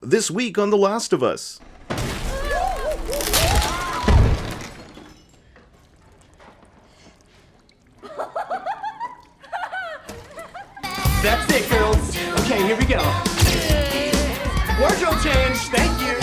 This week on The Last of Us. That's it, girls. Okay, here we go. Wardrobe change, thank you.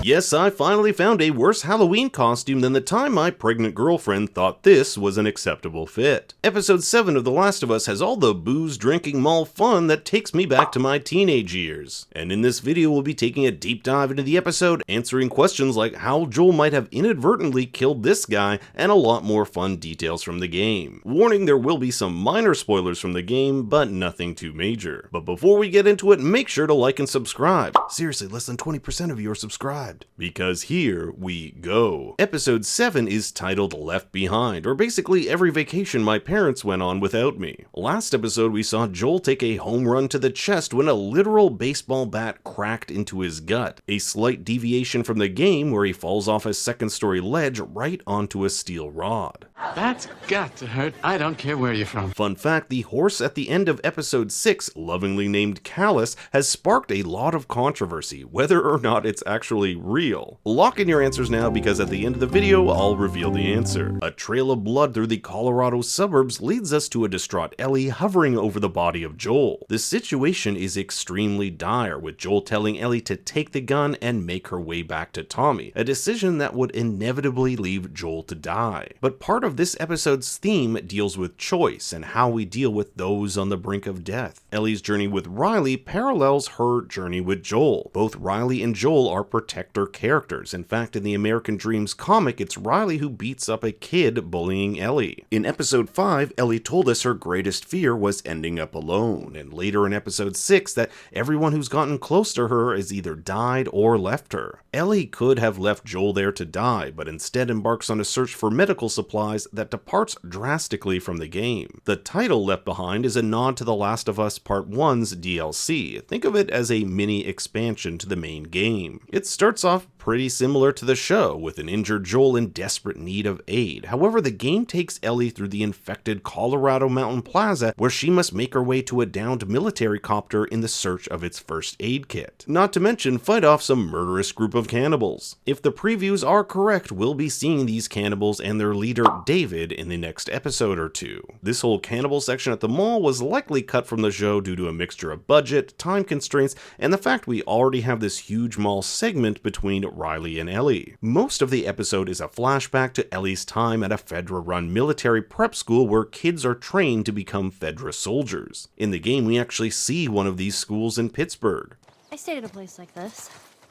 Yes, I finally found a worse Halloween costume than the time my pregnant girlfriend thought this was an acceptable fit. Episode 7 of The Last of Us has all the booze, drinking, mall fun that takes me back to my teenage years. And in this video we'll be taking a deep dive into the episode, answering questions like how Joel might have inadvertently killed this guy, and a lot more fun details from the game. Warning, there will be some minor spoilers from the game, but nothing too major. But before we get into it, make sure to like and subscribe. Seriously, less than 20% of you are subscribed. Because here we go. Episode 7 is titled Left Behind, or basically every vacation my parents went on without me. Last episode we saw Joel take a home run to the chest when a literal baseball bat cracked into his gut. A slight deviation from the game where he falls off a second-story ledge right onto a steel rod. That's got to hurt. I don't care where you're from. Fun fact, the horse at the end of episode 6, lovingly named Callus, has sparked a lot of controversy, whether or not it's actually real. Lock in your answers now because at the end of the video, I'll reveal the answer. A trail of blood through the Colorado suburbs leads us to a distraught Ellie hovering over the body of Joel. The situation is extremely dire, with Joel telling Ellie to take the gun and make her way back to Tommy, a decision that would inevitably leave Joel to die. But part of this episode's theme deals with choice and how we deal with those on the brink of death. Ellie's journey with Riley parallels her journey with Joel. Both Riley and Joel are protector characters. In fact, in the American Dreams comic, it's Riley who beats up a kid bullying Ellie. In episode 5, Ellie told us her greatest fear was ending up alone, and later in episode 6 that everyone who's gotten close to her has either died or left her. Ellie could have left Joel there to die, but instead embarks on a search for medical supplies that departs drastically from the game. The title Left Behind is a nod to The Last of Us Part 1's DLC. Think of it as a mini expansion to the main game. It starts off pretty similar to the show, with an injured Joel in desperate need of aid. However, the game takes Ellie through the infected Colorado Mountain Plaza, where she must make her way to a downed military copter in the search of its first aid kit. Not to mention fight off some murderous group of cannibals. If the previews are correct, we'll be seeing these cannibals and their leader David in the next episode or two. This whole cannibal section at the mall was likely cut from the show due to a mixture of budget, time constraints, and the fact we already have this huge mall segment between Riley and Ellie. Most of the episode is a flashback to Ellie's time at a Fedra-run military prep school where kids are trained to become Fedra soldiers. In the game, we actually see one of these schools in Pittsburgh. I stayed at a place like this,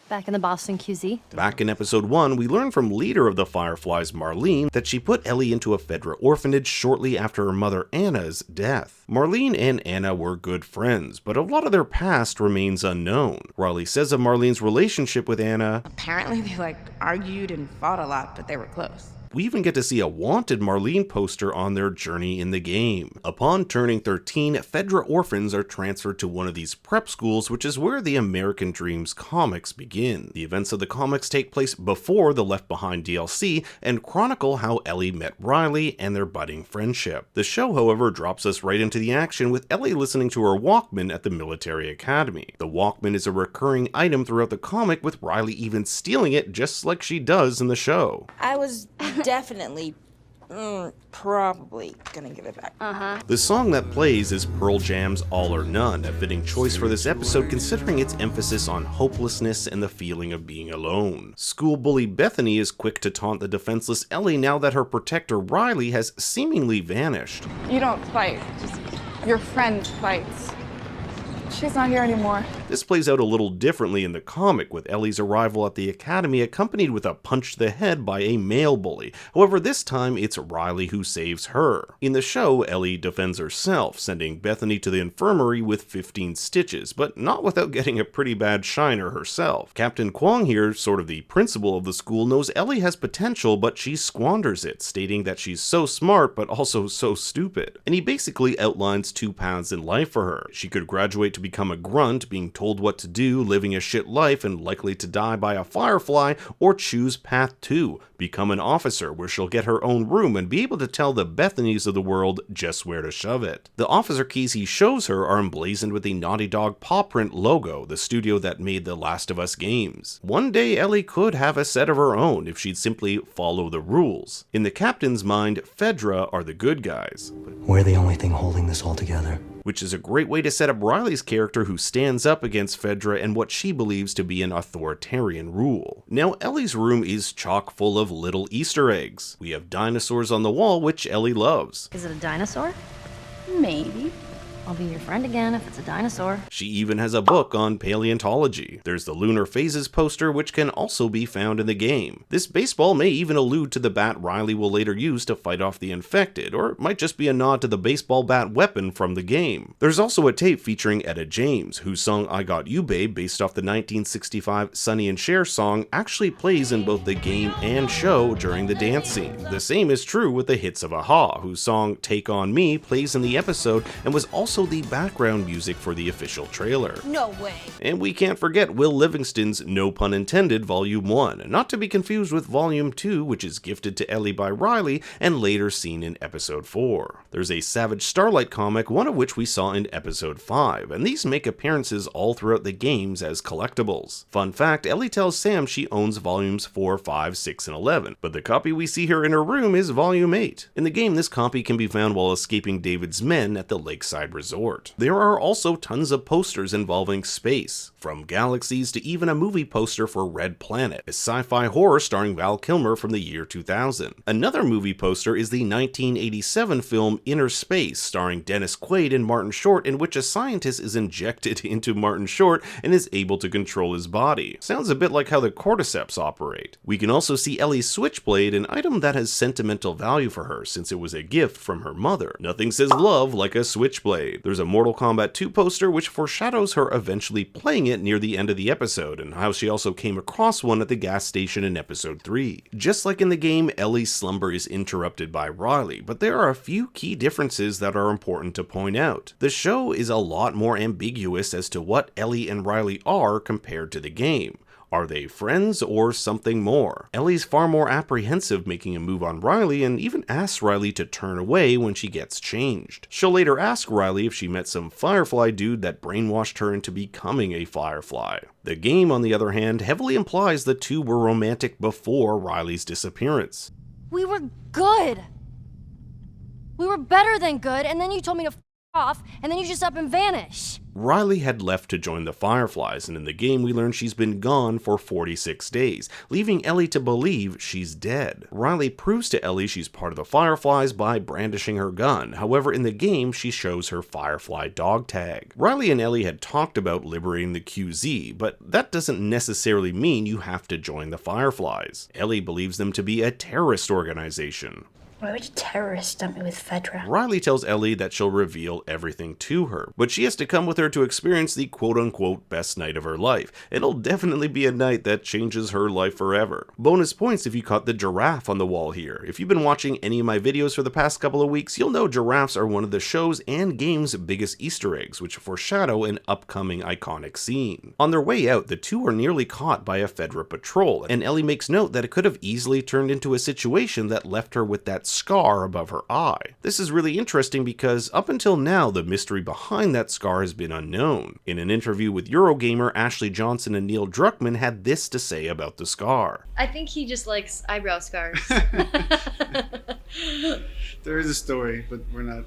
back in the Boston QZ. Back in episode 1, we learn from leader of the Fireflies, Marlene, that she put Ellie into a Fedra orphanage shortly after her mother Anna's death. Marlene and Anna were good friends, but a lot of their past remains unknown. Riley says of Marlene's relationship with Anna, apparently they argued and fought a lot, but they were close. We even get to see a wanted Marlene poster on their journey in the game. Upon turning 13, Fedra orphans are transferred to one of these prep schools, which is where the American Dreams comics begin. The events of the comics take place before the Left Behind DLC and chronicle how Ellie met Riley and their budding friendship. The show, however, drops us right into the action with Ellie listening to her Walkman at the military academy. The Walkman is a recurring item throughout the comic, with Riley even stealing it just like she does in the show. I was definitely probably gonna give it back. The song that plays is Pearl Jam's All or None, a fitting choice for this episode considering its emphasis on hopelessness and the feeling of being alone. School bully Bethany is quick to taunt the defenseless Ellie now that her protector Riley has seemingly vanished. You don't fight, just your friend fights. She's not here anymore. This plays out a little differently in the comic, with Ellie's arrival at the academy accompanied with a punch to the head by a male bully. However, this time it's Riley who saves her. In the show, Ellie defends herself, sending Bethany to the infirmary with 15 stitches, but not without getting a pretty bad shiner herself. Captain Kwong here, sort of the principal of the school, knows Ellie has potential, but she squanders it, stating that she's so smart but also so stupid. And he basically outlines two paths in life for her. She could graduate to become a grunt, being told what to do, living a shit life, and likely to die by a firefly, or choose path 2, become an officer where she'll get her own room and be able to tell the Bethanies of the world just where to shove it. The officer keys he shows her are emblazoned with the Naughty Dog paw print logo, the studio that made the Last of Us games. One day Ellie could have a set of her own if she'd simply follow the rules. In the captain's mind, Fedra are the good guys. We're the only thing holding this all together. Which is a great way to set up Riley's character, who stands up against Fedra and what she believes to be an authoritarian rule. Now, Ellie's room is chock full of little Easter eggs. We have dinosaurs on the wall, which Ellie loves. Is it a dinosaur? Maybe. I'll be your friend again if it's a dinosaur. She even has a book on paleontology. There's the Lunar Phases poster, which can also be found in the game. This baseball may even allude to the bat Riley will later use to fight off the infected, or it might just be a nod to the baseball bat weapon from the game. There's also a tape featuring Etta James, whose song I Got You Babe, based off the 1965 Sonny and Cher song, actually plays in both the game and show during the dance scene. The same is true with the hits of Aha, whose song Take On Me plays in the episode and was also the background music for the official trailer. No way. And we can't forget Will Livingston's No Pun Intended Volume 1, not to be confused with Volume 2, which is gifted to Ellie by Riley and later seen in Episode 4. There's a Savage Starlight comic, one of which we saw in Episode 5, and these make appearances all throughout the games as collectibles. Fun fact, Ellie tells Sam she owns Volumes 4, 5, 6, and 11, but the copy we see here in her room is Volume 8. In the game, this copy can be found while escaping David's men at the Lakeside Resort. There are also tons of posters involving space, from galaxies to even a movie poster for Red Planet, a sci-fi horror starring Val Kilmer from the year 2000. Another movie poster is the 1987 film Inner Space, starring Dennis Quaid and Martin Short, in which a scientist is injected into Martin Short and is able to control his body. Sounds a bit like how the cordyceps operate. We can also see Ellie's switchblade, an item that has sentimental value for her since it was a gift from her mother. Nothing says love like a switchblade. There's a Mortal Kombat 2 poster which foreshadows her eventually playing it near the end of the episode, and how she also came across one at the gas station in Episode 3. Just like in the game, Ellie's slumber is interrupted by Riley, but there are a few key differences that are important to point out. The show is a lot more ambiguous as to what Ellie and Riley are compared to the game. Are they friends or something more? Ellie's far more apprehensive making a move on Riley, and even asks Riley to turn away when she gets changed. She'll later ask Riley if she met some Firefly dude that brainwashed her into becoming a Firefly. The game, on the other hand, heavily implies the two were romantic before Riley's disappearance. We were good. We were better than good, and then you told me to f off, and then you just up and vanish. Riley had left to join the Fireflies, and in the game we learn she's been gone for 46 days, leaving Ellie to believe she's dead. Riley proves to Ellie she's part of the Fireflies by brandishing her gun. However, in the game, she shows her Firefly dog tag. Riley and Ellie had talked about liberating the QZ, but that doesn't necessarily mean you have to join the Fireflies. Ellie believes them to be a terrorist organization. Why would a terrorist dump me with Fedra? Riley tells Ellie that she'll reveal everything to her, but she has to come with her to experience the quote-unquote best night of her life. It'll definitely be a night that changes her life forever. Bonus points if you caught the giraffe on the wall here. If you've been watching any of my videos for the past couple of weeks, you'll know giraffes are one of the show's and game's biggest Easter eggs, which foreshadow an upcoming iconic scene. On their way out, the two are nearly caught by a Fedra patrol, and Ellie makes note that it could have easily turned into a situation that left her with that scar above her eye. This is really interesting because up until now, the mystery behind that scar has been unknown. In an interview with Eurogamer, Ashley Johnson and Neil Druckmann had this to say about the scar. I think he just likes eyebrow scars. There is a story, but we're not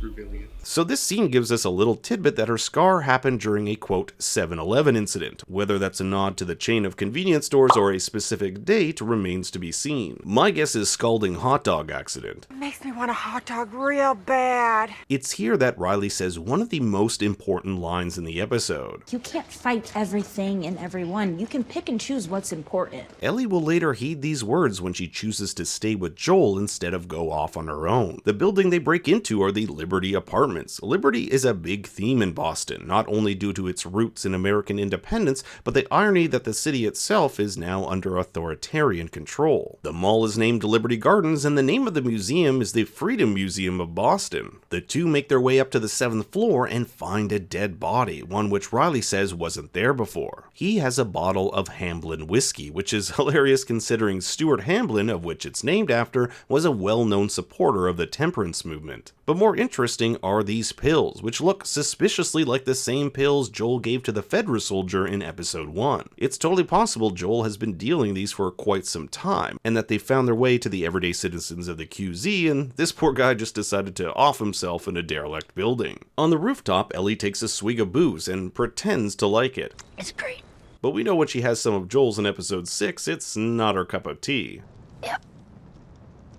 revealing it. So this scene gives us a little tidbit that her scar happened during a quote 7-Eleven incident. Whether that's a nod to the chain of convenience stores or a specific date remains to be seen. My guess is scalding hot dog accident. Makes me want a hot dog real bad. It's here that Riley says one of the most important lines in the episode. You can't fight everything and everyone. You can pick and choose what's important. Ellie will later heed these words when she chooses to stay with Joel instead of go off on her own. own. The building they break into are the Liberty Apartments. Liberty is a big theme in Boston, not only due to its roots in American independence, but the irony that the city itself is now under authoritarian control. The mall is named Liberty Gardens, and the name of the museum is the Freedom Museum of Boston. The two make their way up to the 7th floor and find a dead body, one which Riley says wasn't there before. He has a bottle of Hamblin whiskey, which is hilarious considering Stuart Hamblin, of which it's named after, was a well-known supporter of the temperance movement. But more interesting are these pills, which look suspiciously like the same pills Joel gave to the Fedra soldier in episode 1. It's totally possible Joel has been dealing these for quite some time, and that they found their way to the everyday citizens of the QZ, and this poor guy just decided to off himself in a derelict building. On the rooftop, Ellie takes a swig of booze and pretends to like it. It's great. But we know when she has some of Joel's in episode 6, it's not her cup of tea. Yep.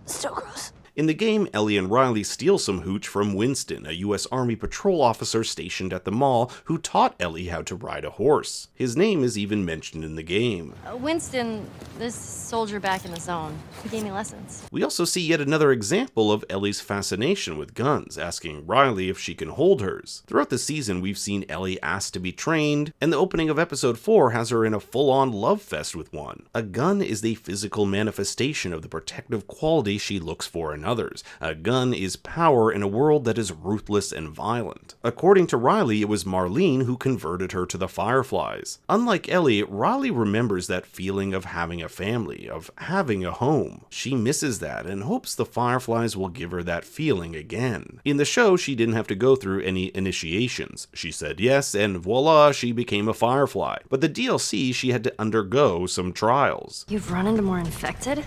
Still gross. In the game, Ellie and Riley steal some hooch from Winston, a US Army patrol officer stationed at the mall who taught Ellie how to ride a horse. His name is even mentioned in the game. Winston, this soldier back in the zone, he gave me lessons. We also see yet another example of Ellie's fascination with guns, asking Riley if she can hold hers. Throughout the season, we've seen Ellie ask to be trained, and the opening of episode 4 has her in a full-on love fest with one. A gun is the physical manifestation of the protective quality she looks for in others. A gun is power in a world that is ruthless and violent. According to Riley, it was Marlene who converted her to the Fireflies. Unlike Ellie, Riley remembers that feeling of having a family, of having a home. She misses that and hopes the Fireflies will give her that feeling again. In the show, she didn't have to go through any initiations. She said yes, and voila, she became a Firefly. But the DLC, she had to undergo some trials. You've run into more infected?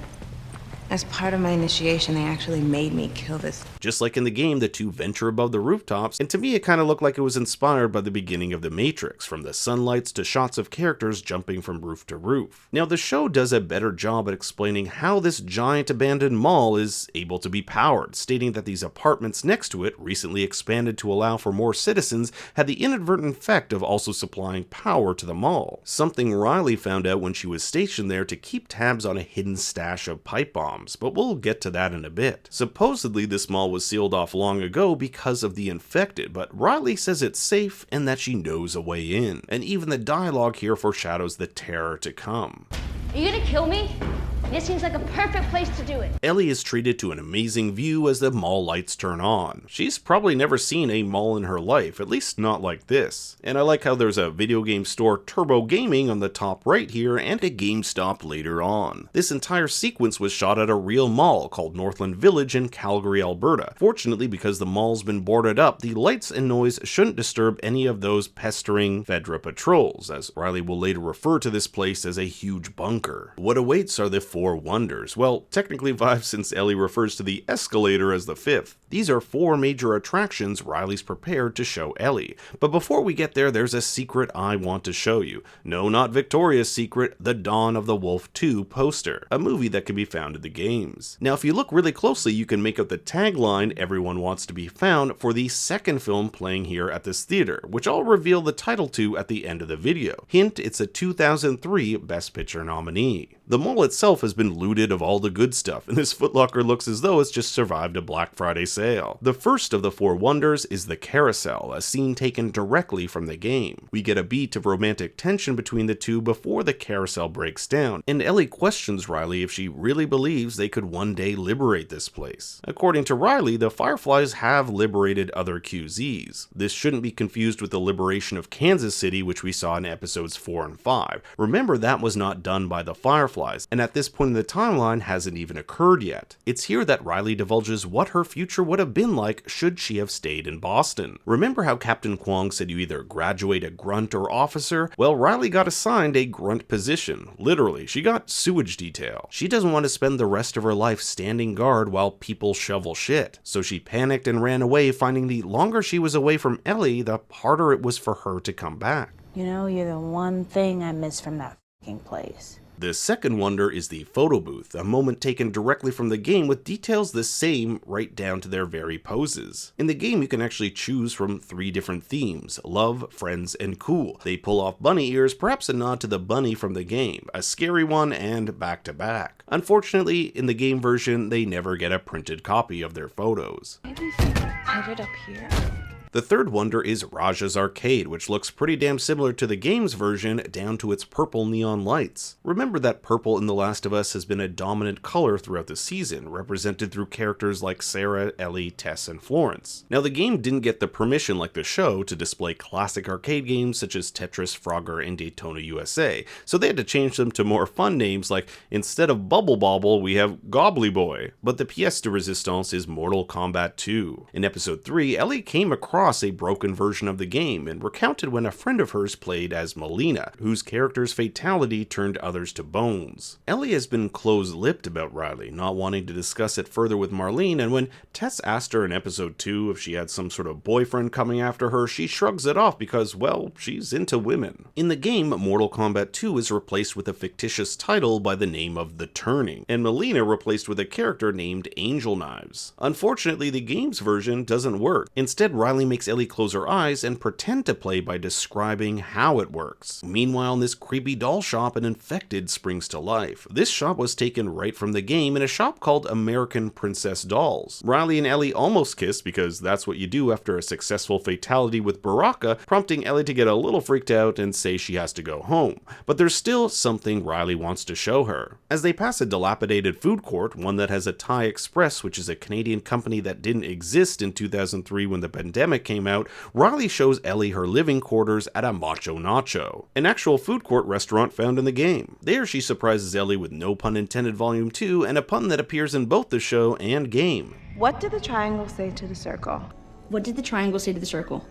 As part of my initiation, they actually made me kill this. Just like in the game, the two venture above the rooftops, and to me it kind of looked like it was inspired by the beginning of The Matrix, from the sunlights to shots of characters jumping from roof to roof. Now the show does a better job at explaining how this giant abandoned mall is able to be powered, stating that these apartments next to it, recently expanded to allow for more citizens, had the inadvertent effect of also supplying power to the mall. Something Riley found out when she was stationed there to keep tabs on a hidden stash of pipe bombs. But we'll get to that in a bit. Supposedly this mall was sealed off long ago because of the infected, but Riley says it's safe and that she knows a way in. And even the dialogue here foreshadows the terror to come. Are you gonna kill me? This seems like a perfect place to do it. Ellie is treated to an amazing view as the mall lights turn on. She's probably never seen a mall in her life, at least not like this. And I like how there's a video game store Turbo Gaming on the top right here and a GameStop later on. This entire sequence was shot at a real mall called Northland Village in Calgary, Alberta. Fortunately, because the mall's been boarded up, the lights and noise shouldn't disturb any of those pestering Fedra patrols, as Riley will later refer to this place as a huge bunker. What awaits are the Four Wonders. Well, technically 5 since Ellie refers to the escalator as the 5th. These are 4 major attractions Riley's prepared to show Ellie. But before we get there, there's a secret I want to show you. No, not Victoria's Secret, the Dawn of the Wolf 2 poster, a movie that can be found in the games. Now, if you look really closely, you can make out the tagline, "Everyone Wants to Be Found," for the second film playing here at this theater, which I'll reveal the title to at the end of the video. Hint, it's a 2003 Best Picture nominee. The mall itself has been looted of all the good stuff, and this Foot Locker looks as though it's just survived a Black Friday sale. The first of the 4 wonders is the carousel, a scene taken directly from the game. We get a beat of romantic tension between the two before the carousel breaks down, and Ellie questions Riley if she really believes they could one day liberate this place. According to Riley, the Fireflies have liberated other QZs. This shouldn't be confused with the liberation of Kansas City, which we saw in episodes 4 and 5. Remember, that was not done by the Fireflies, and at this point in the timeline hasn't even occurred yet. It's here that Riley divulges what her future would have been like should she have stayed in Boston. Remember how Captain Kwong said you either graduate a grunt or officer? Well, Riley got assigned a grunt position. Literally, she got sewage detail. She doesn't want to spend the rest of her life standing guard while people shovel shit. So she panicked and ran away, finding the longer she was away from Ellie, the harder it was for her to come back. You know, you're the one thing I miss from that f***ing place. The second wonder is the photo booth, a moment taken directly from the game with details the same right down to their very poses. In the game, you can actually choose from 3 different themes: love, friends, and cool. They pull off bunny ears, perhaps a nod to the bunny from the game, a scary one, and back to back. Unfortunately, in the game version, they never get a printed copy of their photos. Maybe if you put it up here. The third wonder is Raja's Arcade, which looks pretty damn similar to the game's version down to its purple neon lights. Remember that purple in The Last of Us has been a dominant color throughout the season, represented through characters like Sarah, Ellie, Tess, and Florence. Now, the game didn't get the permission like the show to display classic arcade games such as Tetris, Frogger, and Daytona USA, so they had to change them to more fun names like, instead of Bubble Bobble, we have Gobbly Boy. But the pièce de résistance is Mortal Kombat 2. In episode 3, Ellie came across a broken version of the game and recounted when a friend of hers played as Melina, whose character's fatality turned others to bones. Ellie has been close-lipped about Riley, not wanting to discuss it further with Marlene, and when Tess asked her in episode 2 if she had some sort of boyfriend coming after her, she shrugs it off because, well, she's into women. In the game, Mortal Kombat 2 is replaced with a fictitious title by the name of The Turning, and Melina replaced with a character named Angel Knives. Unfortunately, the game's version doesn't work. Instead, Riley makes Ellie close her eyes and pretend to play by describing how it works. Meanwhile, in this creepy doll shop, an infected springs to life. This shop was taken right from the game in a shop called American Princess Dolls. Riley and Ellie almost kiss because that's what you do after a successful fatality with Baraka, prompting Ellie to get a little freaked out and say she has to go home. But there's still something Riley wants to show her. As they pass a dilapidated food court, one that has a Thai Express, which is a Canadian company that didn't exist in 2003 when the pandemic came out, Riley shows Ellie her living quarters at a Macho Nacho, an actual food court restaurant found in the game. There she surprises Ellie with No Pun Intended Volume 2, and a pun that appears in both the show and game. What did the triangle say to the circle? What did the triangle say to the circle?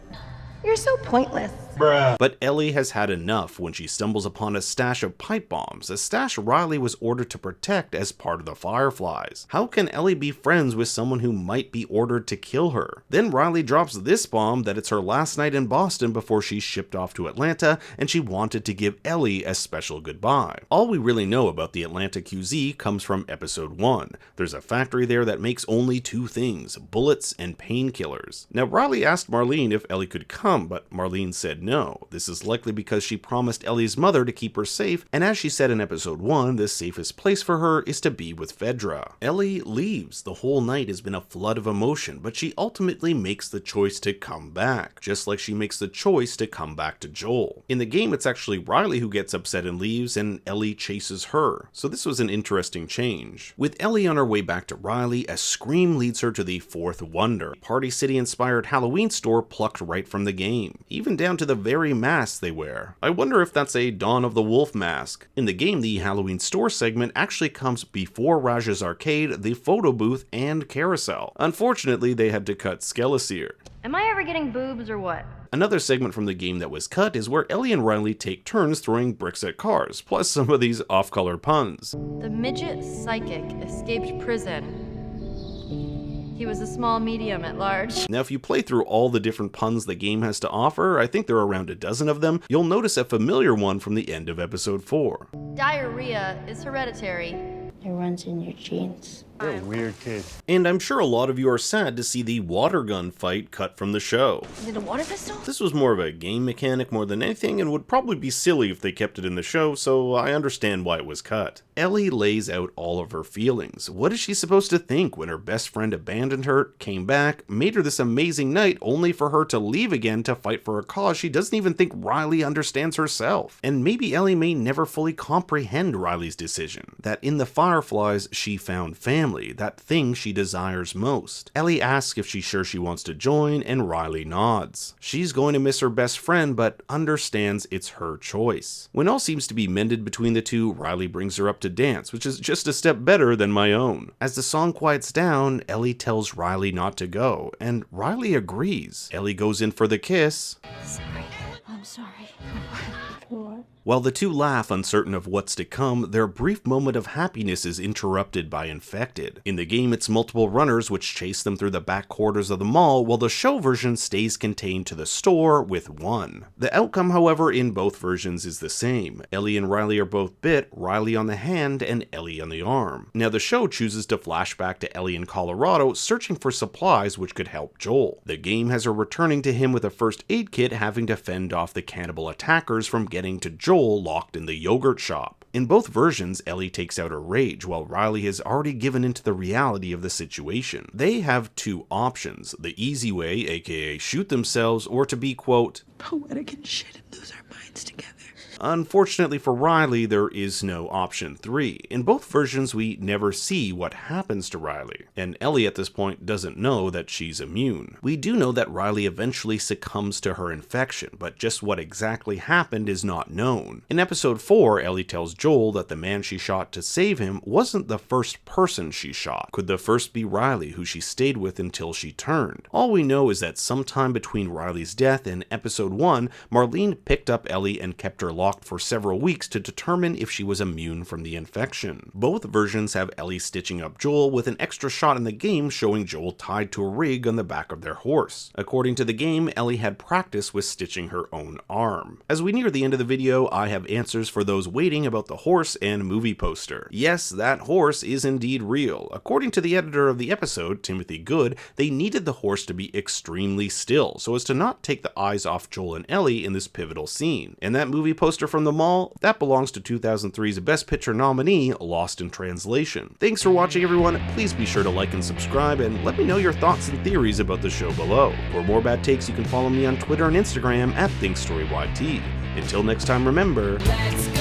You're so pointless. But Ellie has had enough when she stumbles upon a stash of pipe bombs, a stash Riley was ordered to protect as part of the Fireflies. How can Ellie be friends with someone who might be ordered to kill her? Then Riley drops this bomb that it's her last night in Boston before she's shipped off to Atlanta, and she wanted to give Ellie a special goodbye. All we really know about the Atlanta QZ comes from episode 1. There's a factory there that makes only 2 things: bullets and painkillers. Now, Riley asked Marlene if Ellie could come, but Marlene said no. This is likely because she promised Ellie's mother to keep her safe, and as she said in episode 1, the safest place for her is to be with Fedra. Ellie leaves. The whole night has been a flood of emotion, but she ultimately makes the choice to come back, just like she makes the choice to come back to Joel. In the game, it's actually Riley who gets upset and leaves, and Ellie chases her, so this was an interesting change. With Ellie on her way back to Riley, a scream leads her to the fourth wonder, Party City-inspired Halloween store plucked right from the game, even down to the very mask they wear. I wonder if that's a Dawn of the Wolf mask. In the game, the Halloween store segment actually comes before Raja's Arcade, the photo booth, and carousel. Unfortunately, they had to cut Skelesier. Am I ever getting boobs or what? Another segment from the game that was cut is where Ellie and Riley take turns throwing bricks at cars, plus some of these off-color puns. The midget psychic escaped prison. He was a small medium at large. Now, if you play through all the different puns the game has to offer, I think there are around a dozen of them, you'll notice a familiar one from the end of episode 4. Diarrhea is hereditary. It runs in your genes. You're a weird kid. And I'm sure a lot of you are sad to see the water gun fight cut from the show. Is it a water pistol? This was more of a game mechanic more than anything, and would probably be silly if they kept it in the show, so I understand why it was cut. Ellie lays out all of her feelings. What is she supposed to think when her best friend abandoned her, came back, made her this amazing night, only for her to leave again to fight for a cause she doesn't even think Riley understands herself? And maybe Ellie may never fully comprehend Riley's decision, that in the Fireflies she found family, that thing she desires most. Ellie asks if she's sure she wants to join, and Riley nods. She's going to miss her best friend, but understands it's her choice. When all seems to be mended between the two, Riley brings her up to dance, which is just a step better than my own. As the song quiets down, Ellie tells Riley not to go, and Riley agrees. Ellie goes in for the kiss. Sorry. I'm sorry. For what? While the two laugh, uncertain of what's to come, their brief moment of happiness is interrupted by infected. In the game, it's multiple runners which chase them through the back quarters of the mall, while the show version stays contained to the store with one. The outcome, however, in both versions is the same. Ellie and Riley are both bit, Riley on the hand and Ellie on the arm. Now the show chooses to flash back to Ellie in Colorado searching for supplies which could help Joel. The game has her returning to him with a first aid kit, having to fend off the cannibal attackers from getting to Joel locked in the yogurt shop. In both versions, Ellie takes out her rage, while Riley has already given into the reality of the situation. They have two options: the easy way, aka shoot themselves, or to be, quote, poetic and shit and lose our minds together. Unfortunately for Riley, there is no option 3. In both versions, we never see what happens to Riley, and Ellie at this point doesn't know that she's immune. We do know that Riley eventually succumbs to her infection, but just what exactly happened is not known. In episode 4, Ellie tells Joel that the man she shot to save him wasn't the first person she shot. Could the first be Riley, who she stayed with until she turned? All we know is that sometime between Riley's death and episode 1, Marlene picked up Ellie and kept her locked for several weeks to determine if she was immune from the infection. Both versions have Ellie stitching up Joel, with an extra shot in the game showing Joel tied to a rig on the back of their horse. According to the game, Ellie had practice with stitching her own arm. As we near the end of the video, I have answers for those waiting about the horse and movie poster. Yes, that horse is indeed real. According to the editor of the episode, Timothy Good, they needed the horse to be extremely still so as to not take the eyes off Joel and Ellie in this pivotal scene. And that movie poster from the mall, that belongs to 2003's Best Picture nominee, Lost in Translation. Thanks for watching, everyone. Please be sure to like and subscribe, and let me know your thoughts and theories about the show below. For more bad takes, you can follow me on Twitter and Instagram at ThinkStoryYT. Until next time, remember, let's go.